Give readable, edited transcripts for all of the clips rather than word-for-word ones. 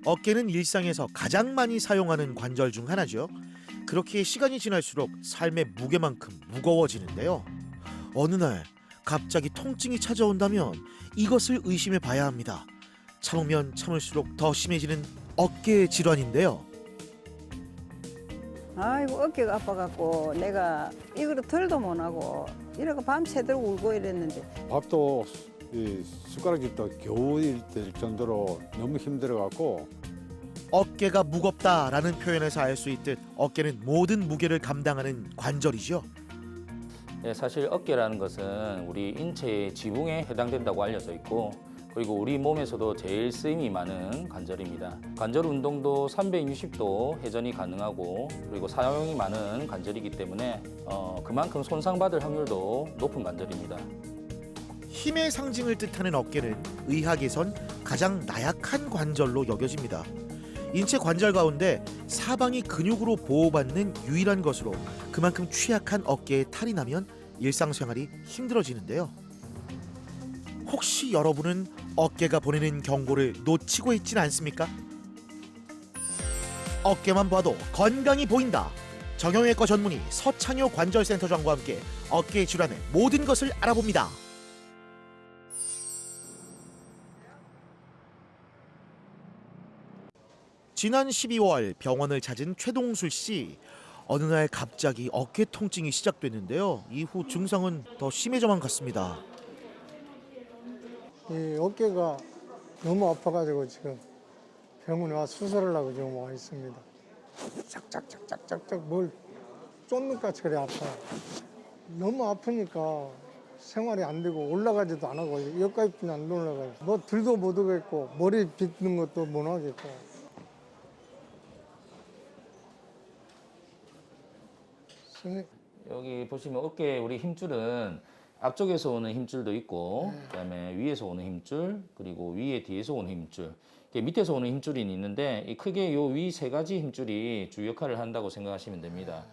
어깨는 일상에서 가장 많이 사용하는 관절 중 하나죠. 그렇게 시간이 지날수록 삶의 무게만큼 무거워지는데요. 어느 날 갑자기 통증이 찾아온다면 이것을 의심해 봐야 합니다. 참으면 참을수록 더 심해지는 어깨 질환인데요. 아이고 어깨가 아파갖고 내가 이거를 덜도 못하고 이러고 밤새도록 울고 이랬는데 밥도 이 숟가락질도 겨우 될 정도로 너무 힘들어갖고 어깨가 무겁다라는 표현에서 알 수 있듯 어깨는 모든 무게를 감당하는 관절이죠. 네, 사실 어깨라는 것은 우리 인체의 지붕에 해당된다고 알려져 있고 그리고 우리 몸에서도 제일 쓰임이 많은 관절입니다. 관절 운동도 360도 회전이 가능하고 그리고 사용이 많은 관절이기 때문에 그만큼 손상받을 확률도 높은 관절입니다. 힘의 상징을 뜻하는 어깨는 의학에선 가장 나약한 관절로 여겨집니다. 인체 관절 가운데 사방이 근육으로 보호받는 유일한 것으로 그만큼 취약한 어깨에 탈이 나면 일상생활이 힘들어지는데요. 혹시 여러분은 어깨가 보내는 경고를 놓치고 있진 않습니까? 어깨만 봐도 건강이 보인다. 정형외과 전문의 서창효 관절센터장과 함께 어깨 질환의 모든 것을 알아봅니다. 지난 12월 병원을 찾은 최동술 씨. 어느 날 갑자기 어깨 통증이 시작됐는데요. 이후 증상은 더 심해져만 갔습니다. 이 어깨가 너무 아파가지고 지금 병원에 와 수술하려고 지금 와 있습니다. 짝짝짝짝짝짝 뭘 쫓는 것같이 그래 아파요. 너무 아프니까 생활이 안 되고 올라가지도 안 하고 여기까지 안 올라가요. 뭐 들도 못 하겠고 머리 빗는 것도 못 하겠고. 선생님. 여기 보시면 어깨 우리 힘줄은 앞쪽에서 오는 힘줄도 있고 그다음에 위에서 오는 힘줄 그리고 위에 뒤에서 오는 힘줄 밑에서 오는 힘줄이 있는데 크게 요 위 세 가지 힘줄이 주 역할을 한다고 생각하시면 됩니다.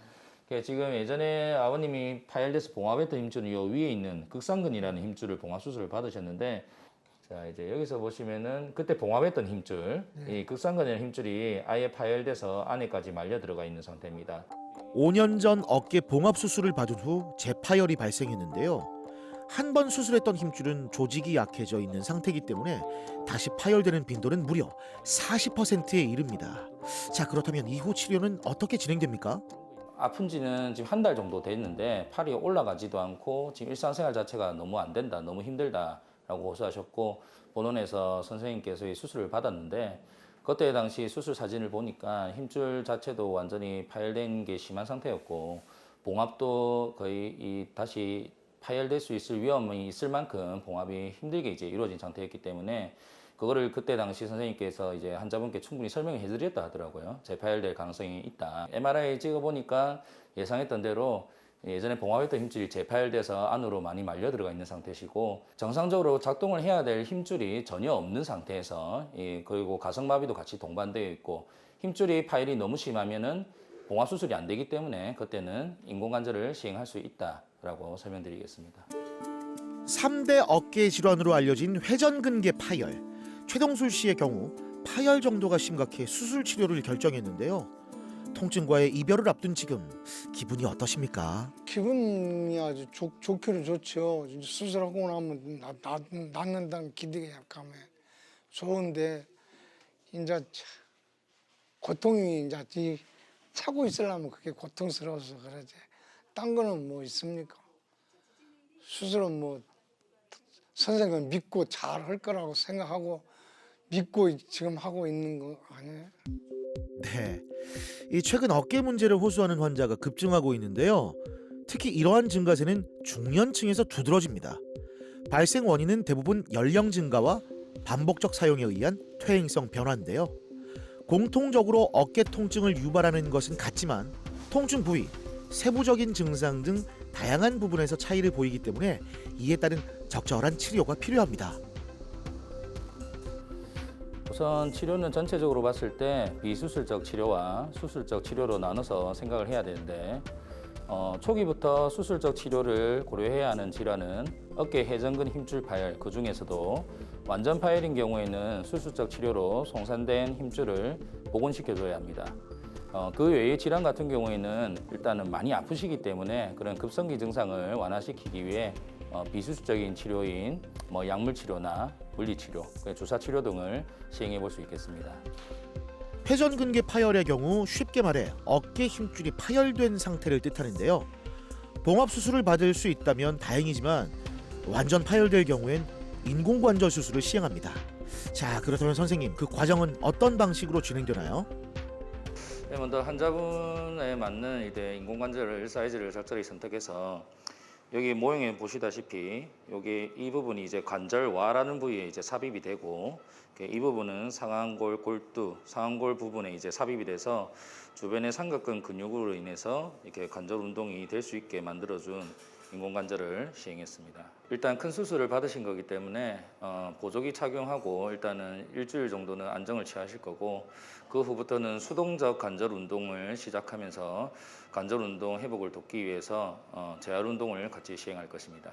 지금 예전에 아버님이 파열돼서 봉합했던 힘줄은 요 위에 있는 극상근이라는 힘줄을 봉합 수술을 받으셨는데 자 이제 여기서 보시면은 그때 봉합했던 힘줄 이 극상근이라는 힘줄이 아예 파열돼서 안에까지 말려 들어가 있는 상태입니다. 5년 전 어깨 봉합 수술을 받은 후 재파열이 발생했는데요. 한 번 수술했던 힘줄은 조직이 약해져 있는 상태이기 때문에 다시 파열되는 빈도는 무려 40%에 이릅니다. 자, 그렇다면 이후 치료는 어떻게 진행됩니까? 아픈 지는 지금 한 달 정도 됐는데 팔이 올라가지도 않고 지금 일상생활 자체가 너무 안 된다, 너무 힘들다라고 호소하셨고 본원에서 선생님께서 이 수술을 받았는데 그때 당시 수술 사진을 보니까 힘줄 자체도 완전히 파열된 게 심한 상태였고 봉합도 거의 다시 파열될 수 있을 위험이 있을 만큼 봉합이 힘들게 이제 이루어진 상태였기 때문에 그거를 그때 당시 선생님께서 이제 환자분께 충분히 설명해 드렸다 하더라고요. 재파열될 가능성이 있다. MRI 찍어보니까 예상했던 대로 예전에 봉합했던 힘줄이 재파열돼서 안으로 많이 말려 들어가 있는 상태시고 정상적으로 작동을 해야 될 힘줄이 전혀 없는 상태에서 그리고 가성마비도 같이 동반되어 있고 힘줄이 파열이 너무 심하면은 봉합 수술이 안 되기 때문에 그때는 인공관절을 시행할 수 있다라고 설명드리겠습니다. 3대 어깨 질환으로 알려진 회전근개 파열. 최동술 씨의 경우 파열 정도가 심각해 수술 치료를 결정했는데요. 통증과의 이별을 앞둔 지금 기분이 어떠십니까? 기분이 아주 좋기는 좋죠. 수술하고 나면 낫는다는 기대감에 좋은데 이제 고통이 이제 차고 있으려면 그게 고통스러워서 그러지. 딴 거는 뭐 있습니까? 수술은 뭐 선생님은 믿고 잘 할 거라고 생각하고 믿고 지금 하고 있는 거 아니에요? 네, 이 최근 어깨 문제를 호소하는 환자가 급증하고 있는데요. 특히 이러한 증가세는 중년층에서 두드러집니다. 발생 원인은 대부분 연령 증가와 반복적 사용에 의한 퇴행성 변화인데요. 공통적으로 어깨 통증을 유발하는 것은 같지만 통증 부위, 세부적인 증상 등 다양한 부분에서 차이를 보이기 때문에 이에 따른 적절한 치료가 필요합니다. 우선 치료는 전체적으로 봤을 때 비수술적 치료와 수술적 치료로 나눠서 생각을 해야 되는데 초기부터 수술적 치료를 고려해야 하는 질환은 어깨 회전근 힘줄 파열, 그 중에서도 완전 파열인 경우에는 수술적 치료로 송산된 힘줄을 복원시켜줘야 합니다. 그 외의 질환 같은 경우에는 일단은 많이 아프시기 때문에 그런 급성기 증상을 완화시키기 위해 비수술적인 치료인 약물 치료나 물리 치료, 주사 치료 등을 시행해 볼 수 있겠습니다. 회전근개 파열의 경우 쉽게 말해 어깨 힘줄이 파열된 상태를 뜻하는데요. 봉합 수술을 받을 수 있다면 다행이지만 완전 파열될 경우엔 인공관절 수술을 시행합니다. 자, 그렇다면 선생님, 그 과정은 어떤 방식으로 진행되나요? 네, 먼저 환자분에 맞는 이제 인공관절 사이즈를 적절히 선택해서 여기 모형에 보시다시피 여기 이 부분이 이제 관절와라는 부위에 이제 삽입이 되고 이 부분은 상완골 골두, 상완골 부분에 이제 삽입이 돼서 주변의 삼각근 근육으로 인해서 이렇게 관절 운동이 될 수 있게 만들어준 인공관절을 시행했습니다. 일단 큰 수술을 받으신 거기 때문에 보조기 착용하고 일단은 일주일 정도는 안정을 취하실 거고 그 후부터는 수동적 관절 운동을 시작하면서 관절 운동 회복을 돕기 위해서 재활 운동을 같이 시행할 것입니다.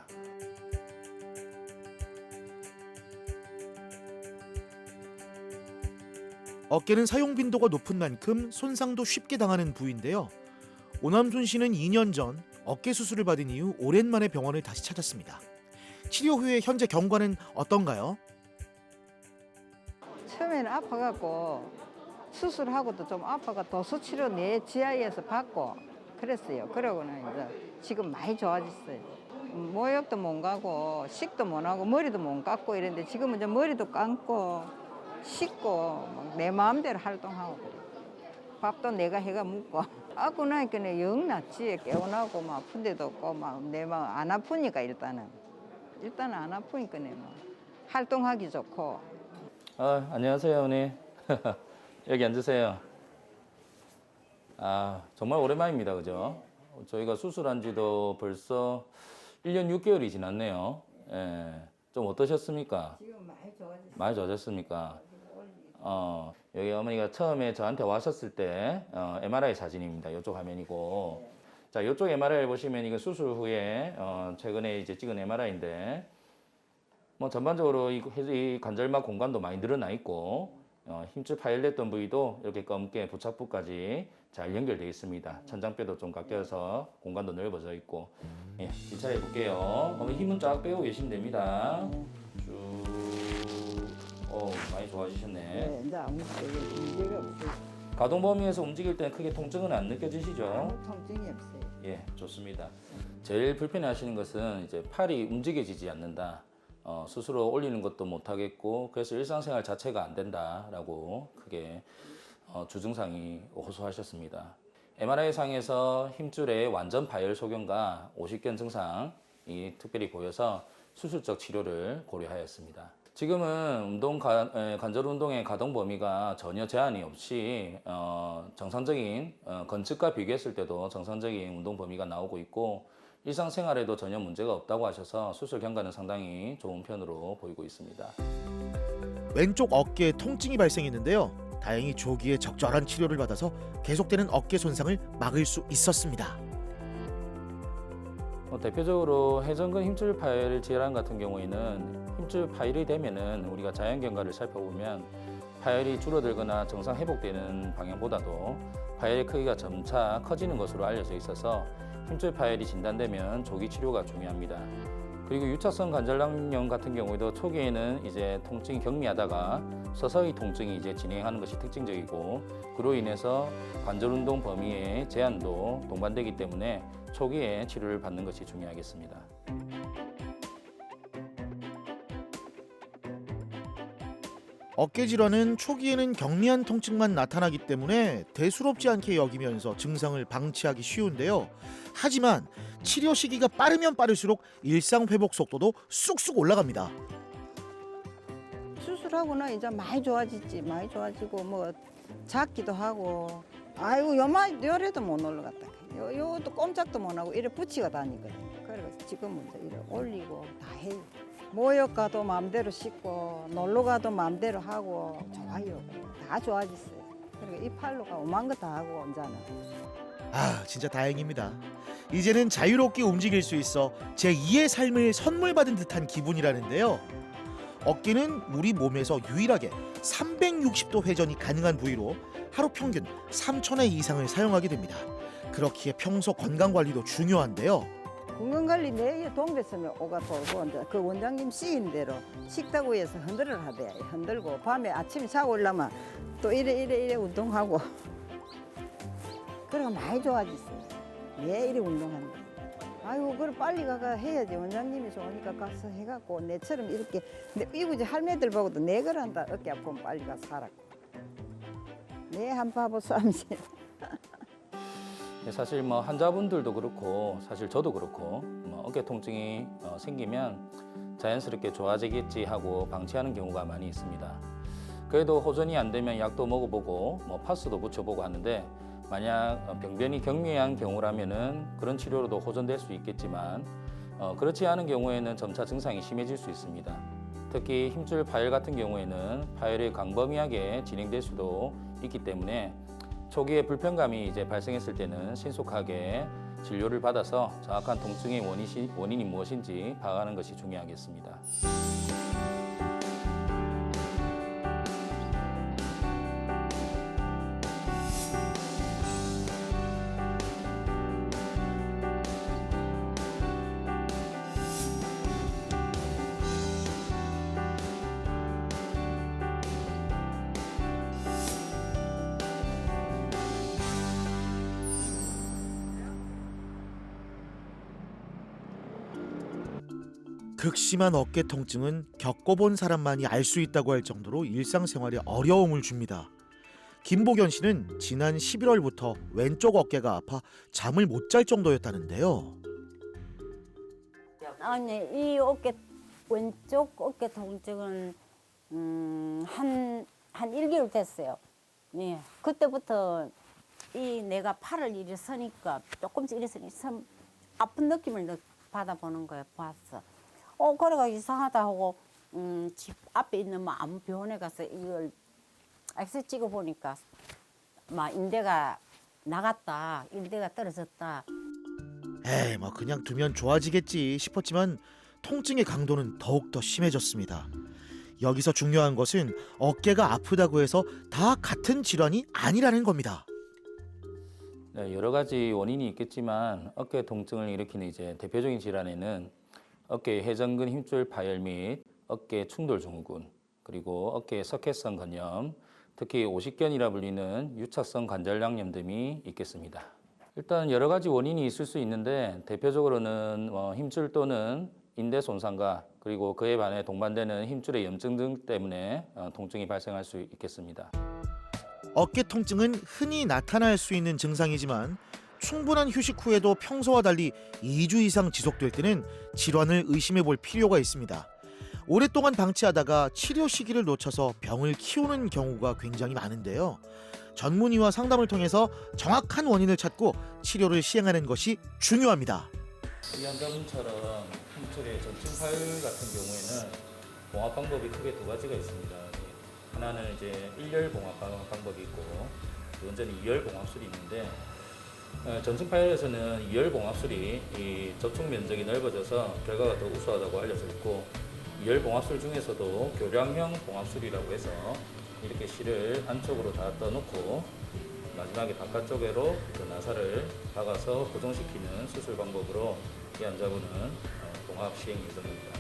어깨는 사용 빈도가 높은 만큼 손상도 쉽게 당하는 부위인데요. 오남순 씨는 2년 전 어깨 수술을 받은 이후 오랜만에 병원을 다시 찾았습니다. 치료 후에 현재 경과는 어떤가요? 처음에는 아파갖고 수술하고도 좀 아파가 도수치료 내 지하에서 받고 그랬어요. 그러고는 이제 지금 많이 좋아졌어요. 모욕도 못 가고 식도 못 하고 머리도 못 감고 이랬는데 지금은 이제 머리도 감고 씻고 막 내 마음대로 활동하고 그래. 밥도 내가 해가 먹고 아고 나니까 영 낫지. 깨어나고 막 아픈 데도 없고 막 내 마음 안 아프니까 일단은 안 아프니까 내 뭐 활동하기 좋고. 안녕하세요, 어머니. 여기 앉으세요. 정말 오랜만입니다, 그죠? 저희가 수술한 지도 벌써 1년 6개월이 지났네요. 예, 좀 어떠셨습니까? 지금 많이 좋아졌어요. 많이 좋아졌습니까? 여기 어머니가 처음에 저한테 와셨을 때 MRI 사진입니다. 이쪽 화면이고, 자, 이쪽 MRI 보시면 이거 수술 후에 최근에 이제 찍은 MRI인데, 뭐 전반적으로 이 관절막 공간도 많이 늘어나 있고, 힘줄 파열됐던 부위도 이렇게 검게 부착부까지 잘 연결되어 있습니다. 천장뼈도 좀 깎여서 공간도 넓어져 있고. 예, 진찰해 볼게요. 어머니 힘은 쫙 빼고 계시면 됩니다. 쭉. 많이 좋아지셨네. 네, 이제 아무 문제가 없어요. 가동 범위에서 움직일 때는 크게 통증은 안 느껴지시죠? 아무 통증이 없어요. 예, 좋습니다. 제일 불편해하시는 것은 이제 팔이 움직여지지 않는다. 스스로 올리는 것도 못하겠고 그래서 일상생활 자체가 안 된다라고 크게 주증상이 호소하셨습니다. MRI상에서 힘줄의 완전 파열 소견과 오십견 증상이 특별히 보여서 수술적 치료를 고려하였습니다. 지금은 관절 운동의 가동 범위가 전혀 제한이 없이 정상적인 건측과 비교했을 때도 정상적인 운동 범위가 나오고 있고 일상생활에도 전혀 문제가 없다고 하셔서 수술 경과는 상당히 좋은 편으로 보이고 있습니다. 왼쪽 어깨에 통증이 발생했는데요. 다행히 조기에 적절한 치료를 받아서 계속되는 어깨 손상을 막을 수 있었습니다. 대표적으로 회전근 힘줄 파열 질환 같은 경우에는 힘줄 파열이 되면은 우리가 자연 경과를 살펴보면 파열이 줄어들거나 정상 회복되는 방향보다도 파열의 크기가 점차 커지는 것으로 알려져 있어서 힘줄 파열이 진단되면 조기 치료가 중요합니다. 그리고 유착성 관절낭염 같은 경우에도 초기에는 이제 통증이 경미하다가 서서히 통증이 이제 진행하는 것이 특징적이고 그로 인해서 관절 운동 범위의 제한도 동반되기 때문에 초기에 치료를 받는 것이 중요하겠습니다. 어깨 질환은 초기에는 경미한 통증만 나타나기 때문에 대수롭지 않게 여기면서 증상을 방치하기 쉬운데요. 하지만 치료 시기가 빠르면 빠를수록 일상 회복 속도도 쑥쑥 올라갑니다. 수술하고는 이제 많이 좋아졌지. 많이 좋아지고 뭐 작기도 하고. 아이고 요래도 못 올라갔다. 요것도 꼼짝도 못 하고 이래 붙이가 다니거든. 그래서 지금은 이제 이래 올리고 다 해요. 모욕 가도 마음대로 씻고 놀러 가도 마음대로 하고 좋아요. 다 좋아졌어요. 그리고 이 팔로가 오만 거 다 하고 언제는. 아, 진짜 다행입니다. 이제는 자유롭게 움직일 수 있어 제2의 삶을 선물 받은 듯한 기분이라는데요. 어깨는 우리 몸에서 유일하게 360도 회전이 가능한 부위로 하루 평균 3,000회 이상을 사용하게 됩니다. 그렇기에 평소 건강 관리도 중요한데요. 건강관리 내에 동백섬에 오가 돌고 이제 그 원장님 시인 대로 식탁 위에서 흔들을 하대. 흔들고 밤에 아침에 자고 올라면 또 이래 운동하고 그러고 많이 좋아졌어요. 매일 운동한다. 아이고 그럼 빨리 가가 해야지. 원장님이 좋으니까 가서 해갖고 내처럼 이렇게 이부지 할매들 보고도 내 그런다. 어깨 아프면 빨리 가서 하라고. 내 한 바보 쌈지. 사실 뭐 환자분들도 그렇고 사실 저도 그렇고 뭐 어깨 통증이 생기면 자연스럽게 좋아지겠지 하고 방치하는 경우가 많이 있습니다. 그래도 호전이 안 되면 약도 먹어보고 뭐 파스도 붙여보고 하는데 만약 병변이 경미한 경우라면은 그런 치료로도 호전될 수 있겠지만 그렇지 않은 경우에는 점차 증상이 심해질 수 있습니다. 특히 힘줄 파열 같은 경우에는 파열이 광범위하게 진행될 수도 있기 때문에 초기에 불편감이 이제 발생했을 때는 신속하게 진료를 받아서 정확한 통증의 원인이 무엇인지 파악하는 것이 중요하겠습니다. 극심한 어깨 통증은 겪어본 사람만이 알 수 있다고 할 정도로 일상생활에 어려움을 줍니다. 김보견 씨는 지난 11월부터 왼쪽 어깨가 아파 잠을 못 잘 정도였다는데요. 아니 이 왼쪽 어깨 통증은 한 1개월 됐어요. 예. 그때부터 내가 팔을 이리 서니까 조금씩 이리 서니까 참 아픈 느낌을 받아보는 거예요. 봤어. 그래가 이상하다 하고 집 앞에 있는 뭐 아무 병원에 가서 이걸 엑스 찍어 보니까 막 인대가 나갔다, 인대가 떨어졌다. 에이, 뭐 그냥 두면 좋아지겠지 싶었지만 통증의 강도는 더욱더 심해졌습니다. 여기서 중요한 것은 어깨가 아프다고 해서 다 같은 질환이 아니라는 겁니다. 네, 여러 가지 원인이 있겠지만 어깨 통증을 일으키는 이제 대표적인 질환에는 어깨 회전근 힘줄 파열 및 어깨 충돌 증후군, 그리고 어깨 석회성 건염, 특히 오십견이라 불리는 유착성 관절양염 등이 있겠습니다. 일단 여러 가지 원인이 있을 수 있는데 대표적으로는 힘줄 또는 인대 손상과 그리고 그에 반해 동반되는 힘줄의 염증 등 때문에 통증이 발생할 수 있겠습니다. 어깨 통증은 흔히 나타날 수 있는 증상이지만 충분한 휴식 후에도 평소와 달리 2주 이상 지속될 때는 질환을 의심해 볼 필요가 있습니다. 오랫동안 방치하다가 치료 시기를 놓쳐서 병을 키우는 경우가 굉장히 많은데요. 전문의와 상담을 통해서 정확한 원인을 찾고 치료를 시행하는 것이 중요합니다. 이 환자분처럼 힘줄의 전증 파열 같은 경우에는 봉합 방법이 크게 두 가지가 있습니다. 하나는 이제 일열 봉합 방법이 있고 또 완전히 이열 봉합술이 있는데 전증 파열에서는 이열 봉합술이 이 접촉 면적이 넓어져서 결과가 더 우수하다고 알려져 있고 이열 봉합술 중에서도 교량형 봉합술이라고 해서 이렇게 실을 안쪽으로 다 떠놓고 마지막에 바깥쪽으로 그 나사를 박아서 고정시키는 수술 방법으로 이 환자분은 봉합 시행 예정입니다.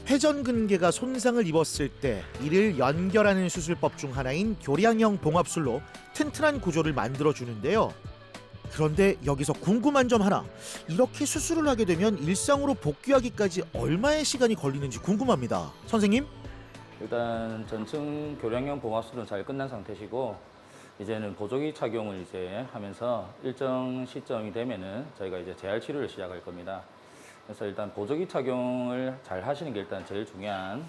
회전근개가 손상을 입었을 때 이를 연결하는 수술법 중 하나인 교량형 봉합술로 튼튼한 구조를 만들어 주는데요. 그런데 여기서 궁금한 점 하나. 이렇게 수술을 하게 되면 일상으로 복귀하기까지 얼마의 시간이 걸리는지 궁금합니다. 선생님? 일단 전층 교량형 봉합술은 잘 끝난 상태시고 이제는 보조기 착용을 이제 하면서 일정 시점이 되면은 저희가 이제 재활 치료를 시작할 겁니다. 그래서 일단 보조기 착용을 잘 하시는 게 일단 제일 중요한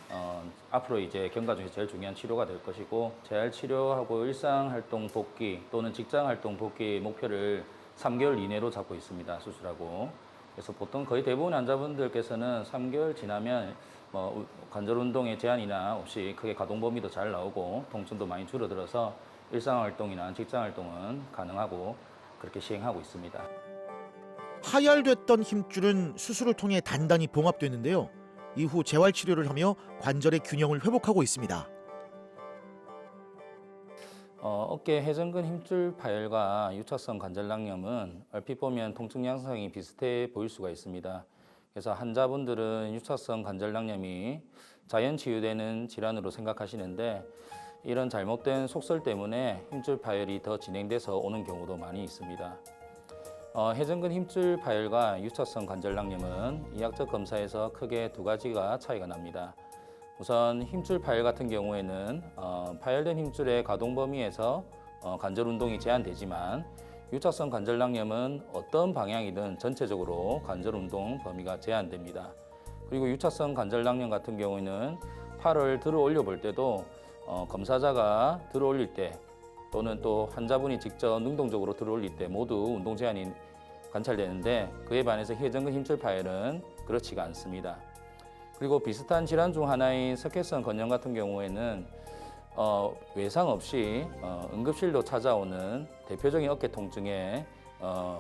앞으로 이제 경과 중에 제일 중요한 치료가 될 것이고 재활 치료하고 일상 활동 복귀 또는 직장 활동 복귀 목표를 3개월 이내로 잡고 있습니다. 수술하고. 그래서 보통 거의 대부분 환자분들께서는 3개월 지나면 관절 운동에 제한이나 없이 크게 가동 범위도 잘 나오고 통증도 많이 줄어들어서 일상 활동이나 직장 활동은 가능하고 그렇게 시행하고 있습니다. 파열됐던 힘줄은 수술을 통해 단단히 봉합됐는데요. 이후 재활 치료를 하며 관절의 균형을 회복하고 있습니다. 어깨 회전근 힘줄 파열과 유착성 관절낭염은 얼핏 보면 통증 양상이 비슷해 보일 수가 있습니다. 그래서 환자분들은 유착성 관절낭염이 자연 치유되는 질환으로 생각하시는데 이런 잘못된 속설 때문에 힘줄 파열이 더 진행돼서 오는 경우도 많이 있습니다. 회전근 힘줄 파열과 유착성 관절낭염은 이학적 검사에서 크게 두 가지가 차이가 납니다. 우선 힘줄 파열 같은 경우에는 파열된 힘줄의 가동 범위에서 관절 운동이 제한되지만 유착성 관절낭염은 어떤 방향이든 전체적으로 관절 운동 범위가 제한됩니다. 그리고 유착성 관절낭염 같은 경우에는 팔을 들어 올려 볼 때도 검사자가 들어 올릴 때 또는 또 환자분이 직접 능동적으로 들어 올릴 때 모두 운동 제한이 관찰되는데 그에 반해서 회전근 힘줄 파열은 그렇지가 않습니다. 그리고 비슷한 질환 중 하나인 석회성 건염 같은 경우에는 외상 없이 응급실로 찾아오는 대표적인 어깨 통증의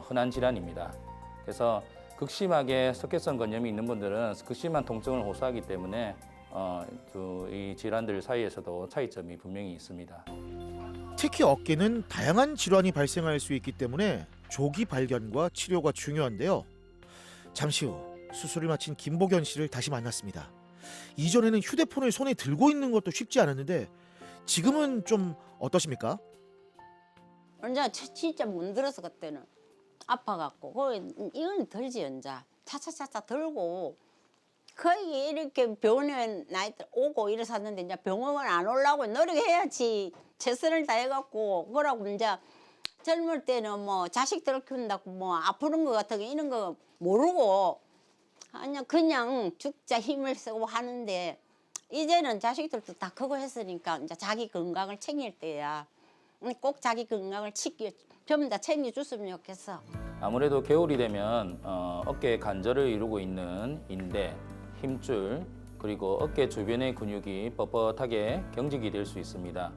흔한 질환입니다. 그래서 극심하게 석회성 건염이 있는 분들은 극심한 통증을 호소하기 때문에 이 질환들 사이에서도 차이점이 분명히 있습니다. 특히 어깨는 다양한 질환이 발생할 수 있기 때문에 조기 발견과 치료가 중요한데요. 잠시 후 수술을 마친 김복연 씨를 다시 만났습니다. 이전에는 휴대폰을 손에 들고 있는 것도 쉽지 않았는데 지금은 좀 어떠십니까? 언제 진짜 못 들어서 그때는 아파갖고 이건 들지 언자 차차차차 들고 거의 이렇게 병원에 나이들 오고 이래서 이제 병원을 안 오려고 노력해야지 최선을 다해갖고 그러고 이제 젊을 때는 뭐 자식들 키운다고 뭐 아프는 거 같은 거 이런 거 모르고 그냥 죽자 힘을 쓰고 하는데 이제는 자식들도 다 크고 했으니까 이제 자기 건강을 챙길 때야 꼭 자기 건강을 전부 다 챙겨줬으면 좋겠어. 아무래도 겨울이 되면 어깨 관절을 이루고 있는 인대, 힘줄, 그리고 어깨 주변의 근육이 뻣뻣하게 경직이 될 수 있습니다.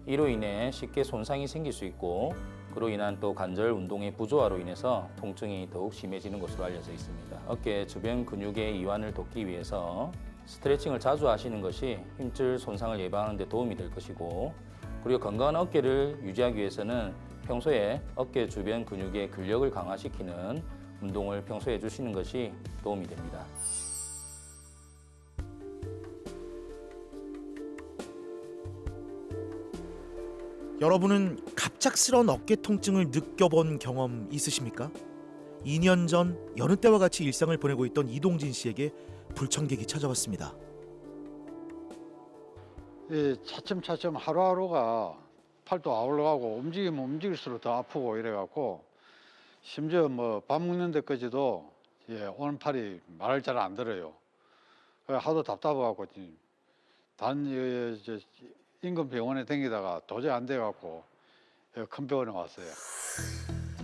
이로 인해 쉽게 손상이 생길 수 있고 그로 인한 또 관절 운동의 부조화로 인해서 통증이 더욱 심해지는 것으로 알려져 있습니다. 어깨 주변 근육의 이완을 돕기 위해서 스트레칭을 자주 하시는 것이 힘줄 손상을 예방하는 데 도움이 될 것이고 그리고 건강한 어깨를 유지하기 위해서는 평소에 어깨 주변 근육의 근력을 강화시키는 운동을 평소에 해주시는 것이 도움이 됩니다. 여러분은 갑작스러운 어깨 통증을 느껴본 경험 있으십니까? 2년 전 여느 때와 같이 일상을 보내고 있던 이동진 씨에게 불청객이 찾아왔습니다. 차츰차츰 하루하루가 팔도 아울러가고 움직이면 움직일수록 더 아프고 이래갖고 심지어 뭐 밥 먹는 데까지도 오는 팔이 말을 잘 안 들어요. 하도 답답해갖고 인근 병원에 다니다가 도저히 안 돼갖고 큰 병원에 왔어요.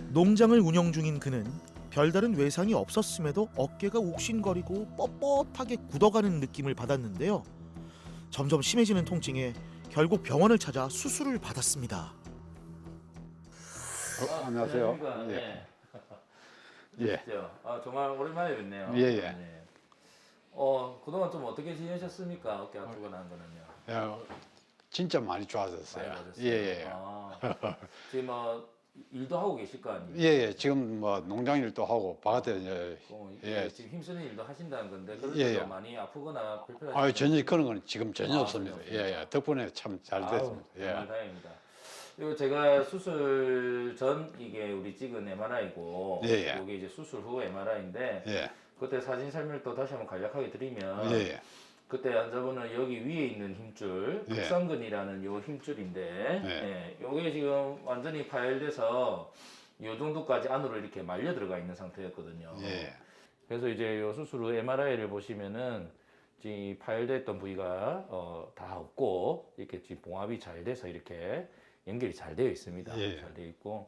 농장을 운영 중인 그는 별다른 외상이 없었음에도 어깨가 욱신거리고 뻣뻣하게 굳어가는 느낌을 받았는데요. 점점 심해지는 통증에 결국 병원을 찾아 수술을 받았습니다. 안녕하세요. 네. 예. 정말 오랜만에 뵙네요. 예. 네. 그동안 좀 어떻게 지내셨습니까? 어깨 아프고 난 거는요. 진짜 많이 좋아졌어요. 많이 좋아졌어요? 예. 지금 일도 하고 계실 거 아니에요? 예. 지금 뭐 농장 일도 하고 바깥에 지금 힘쓰는 일도 하신다는 건데 그럴 예, 때도 예. 많이 아프거나 불편하시죠? 전혀 그런 건 지금 전혀 아, 없습니다. 전혀 예. 덕분에 참 잘 됐습니다. 정말 다행입니다. 그리고 제가 수술 전 이게 우리 찍은 MRI고 예. 이게 이제 수술 후 MRI인데 예. 그때 사진 설명 또 다시 한번 간략하게 드리면 예. 그때 환자분은 여기 위에 있는 힘줄, 예. 극상근이라는 요 힘줄인데 요게 지금 완전히 파열돼서 요 정도까지 안으로 이렇게 말려 들어가 있는 상태였거든요. 예. 그래서 이제 요 수술 후 MRI를 보시면은 이 파열됐던 부위가 다 없고 이렇게 지금 봉합이 잘 돼서 이렇게 연결이 잘 되어 있습니다. 예. 잘 되어 있고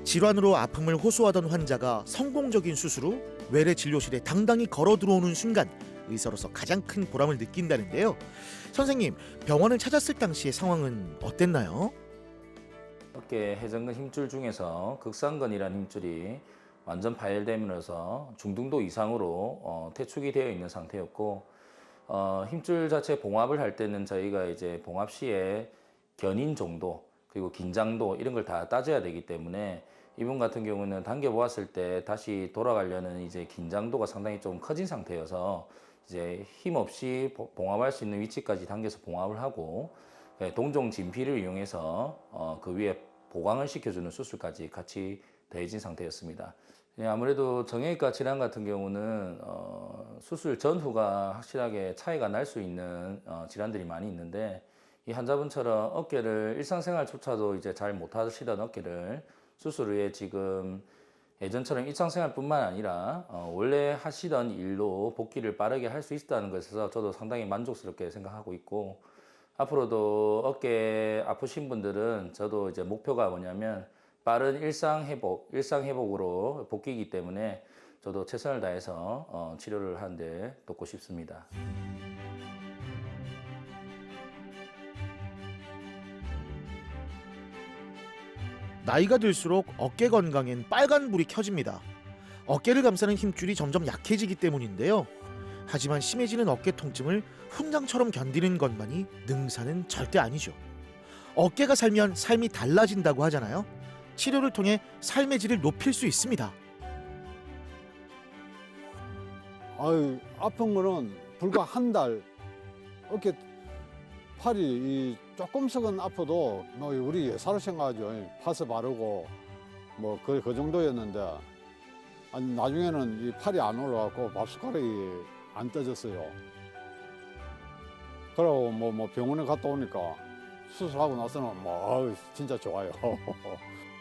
질환으로 아픔을 호소하던 환자가 성공적인 수술 후 외래 진료실에 당당히 걸어 들어오는 순간 의사로서 가장 큰 보람을 느낀다는데요. 선생님, 병원을 찾았을 당시의 상황은 어땠나요? 어깨 회전근 힘줄 중에서 극상근이라는 힘줄이 완전 파열되면서 중등도 이상으로 퇴축이 되어 있는 상태였고, 힘줄 자체 봉합을 할 때는 저희가 이제 봉합 시에 견인 정도 그리고 긴장도 이런 걸 다 따져야 되기 때문에 이분 같은 경우는 당겨 보았을 때 다시 돌아가려는 이제 긴장도가 상당히 좀 커진 상태여서 이제 힘 없이 봉합할 수 있는 위치까지 당겨서 봉합을 하고, 동종 진피를 이용해서 그 위에 보강을 시켜주는 수술까지 같이 더해진 상태였습니다. 아무래도 정형외과 질환 같은 경우는 수술 전후가 확실하게 차이가 날 수 있는 질환들이 많이 있는데, 이 환자분처럼 어깨를 일상생활조차도 이제 잘 못하시던 어깨를 수술 후에 지금 예전처럼 일상생활뿐만 아니라 원래 하시던 일로 복귀를 빠르게 할 수 있다는 것에서 저도 상당히 만족스럽게 생각하고 있고, 앞으로도 어깨 아프신 분들은 저도 이제 목표가 뭐냐면 빠른 일상회복으로 복귀이기 때문에 저도 최선을 다해서 치료를 하는데 돕고 싶습니다. 나이가 들수록 어깨 건강엔 빨간불이 켜집니다. 어깨를 감싸는 힘줄이 점점 약해지기 때문인데요. 하지만 심해지는 어깨 통증을 훈장처럼 견디는 것만이 능사는 절대 아니죠. 어깨가 살면 삶이 달라진다고 하잖아요. 치료를 통해 삶의 질을 높일 수 있습니다. 아유, 아픈 거는 불과 한 달 어깨 팔이 조금씩은 아파도 뭐 우리 예사로 생각하죠. 파스 바르고 뭐 그 정도였는데, 아니 나중에는 이 팔이 안 올라가고 밥숟가락이 안 떠졌어요. 그러고 뭐 병원에 갔다 오니까 수술하고 나서는 뭐 아유, 진짜 좋아요.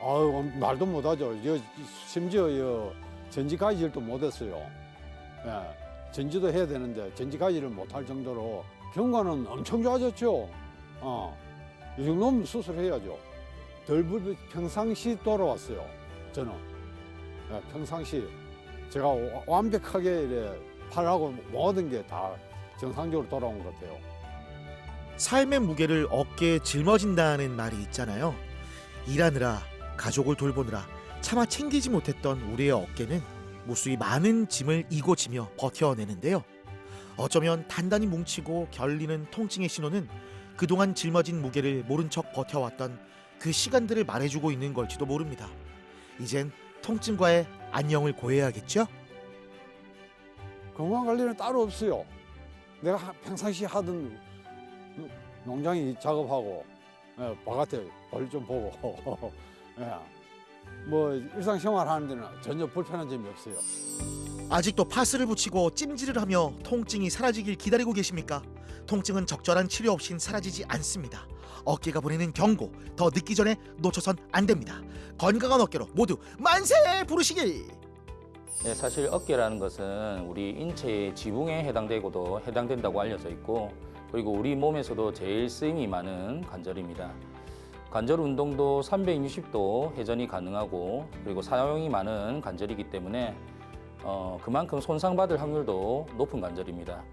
아유, 말도 못하죠. 심지어 전지 가지질도 못했어요. 예, 전지도 해야 되는데 전지 가지를 못할 정도로 경과는 엄청 좋아졌죠. 이 정도면 수술해야죠. 평상시 돌아왔어요. 저는 평상시 제가 완벽하게 이래 팔하고 모든 게 다 정상적으로 돌아온 것 같아요. 삶의 무게를 어깨에 짊어진다는 말이 있잖아요. 일하느라 가족을 돌보느라 차마 챙기지 못했던 우리의 어깨는 무수히 많은 짐을 이고 지며 버텨내는데요. 어쩌면 단단히 뭉치고 결리는 통증의 신호는 그동안 짊어진 무게를 모른 척 버텨왔던 그 시간들을 말해주고 있는 걸지도 모릅니다. 이젠 통증과의 안녕을 고해야겠죠? 건강관리는 따로 없어요. 내가 평상시 하던 농장에 작업하고, 바깥에 벌 좀 보고 예, 뭐 일상생활 하는 데는 전혀 불편한 점이 없어요. 아직도 파스를 붙이고 찜질을 하며 통증이 사라지길 기다리고 계십니까? 통증은 적절한 치료 없인 사라지지 않습니다. 어깨가 보내는 경고, 더 늦기 전에 놓쳐선 안 됩니다. 건강한 어깨로 모두 만세 부르시길! 네, 사실 어깨라는 것은 우리 인체의 지붕에 해당된다고 알려져 있고, 그리고 우리 몸에서도 제일 쓰임이 많은 관절입니다. 관절 운동도 360도 회전이 가능하고, 그리고 사용이 많은 관절이기 때문에 그만큼 손상받을 확률도 높은 관절입니다.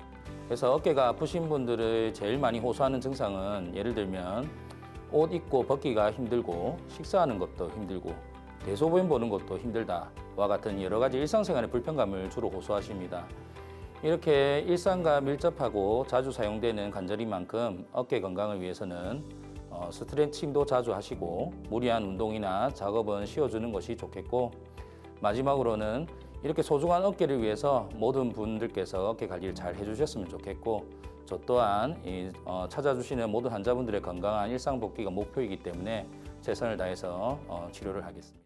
그래서 어깨가 아프신 분들을 제일 많이 호소하는 증상은, 예를 들면 옷 입고 벗기가 힘들고, 식사하는 것도 힘들고, 대소변 보는 것도 힘들다와 같은 여러 가지 일상생활의 불편감을 주로 호소하십니다. 이렇게 일상과 밀접하고 자주 사용되는 관절인 만큼 어깨 건강을 위해서는 스트레칭도 자주 하시고, 무리한 운동이나 작업은 쉬어주는 것이 좋겠고, 마지막으로는 이렇게 소중한 어깨를 위해서 모든 분들께서 어깨 관리를 잘 해주셨으면 좋겠고, 저 또한 찾아주시는 모든 환자분들의 건강한 일상 복귀가 목표이기 때문에 최선을 다해서 치료를 하겠습니다.